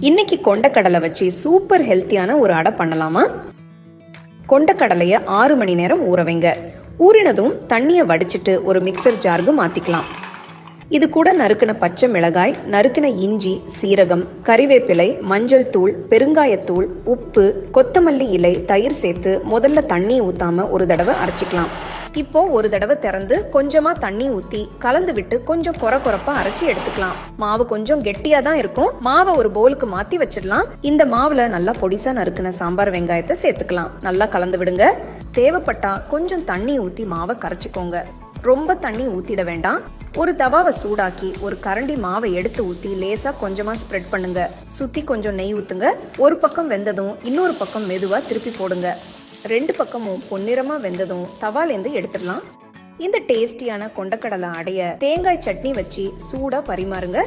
இன்னைக்கு கொண்டக்கடலை வச்சு சூப்பர் ஹெல்த்தியான ஒரு அடை பண்ணலாமா? கொண்டக்கடலையை 6 மணி நேரம் ஊற வைங்க. ஊறினதும் தண்ணியை வடிச்சிட்டு ஒரு மிக்சர் ஜாருக்கு மாற்றிக்கலாம். இது கூட நறுக்கின பச்சை மிளகாய், நறுக்கின இஞ்சி, சீரகம், கறிவேப்பிலை, மஞ்சள் தூள், பெருங்காயத்தூள், உப்பு, கொத்தமல்லி இலை, தயிர் சேர்த்து முதல்ல தண்ணி ஊற்றாமல் ஒரு தடவை அரைச்சிக்கலாம். இப்போ ஒரு தடவை திறந்து கொஞ்சமா தண்ணி ஊற்றி கலந்து விட்டு கொஞ்சம் கொரப்பா அரைச்சி எடுத்துக்கலாம். மாவு கொஞ்சம் கெட்டியா தான் இருக்கும். மாவை ஒரு பவுலுக்கு மாற்றி வச்சிடலாம். இந்த மாவுல நல்லா பொடிசா நறுக்கின சாம்பார் வெங்காயத்தை சேர்த்துக்கலாம். நல்லா கலந்து விடுங்க. தேவைப்பட்டா கொஞ்சம் தண்ணி ஊற்றி மாவை கரைச்சிக்கோங்க. ரொம்ப தண்ணி ஊற்றிட வேண்டாம். ஒரு தவாவை சூடாக்கி ஒரு கரண்டி மாவை எடுத்து ஊற்றி லேசா கொஞ்சமா ஸ்ப்ரெட் பண்ணுங்க. சுற்றி கொஞ்சம் நெய் ஊற்றுங்க. ஒரு பக்கம் வெந்ததும் இன்னொரு பக்கம் மெதுவாக திருப்பி போடுங்க. 2 பக்கமும் பொன்னிறமாக வெந்ததும் தவாலேருந்து எடுத்துடலாம். இந்த டேஸ்டியான கொண்டக்கடலை அடைய தேங்காய் சட்னி வச்சு சூடாக பரிமாறுங்க.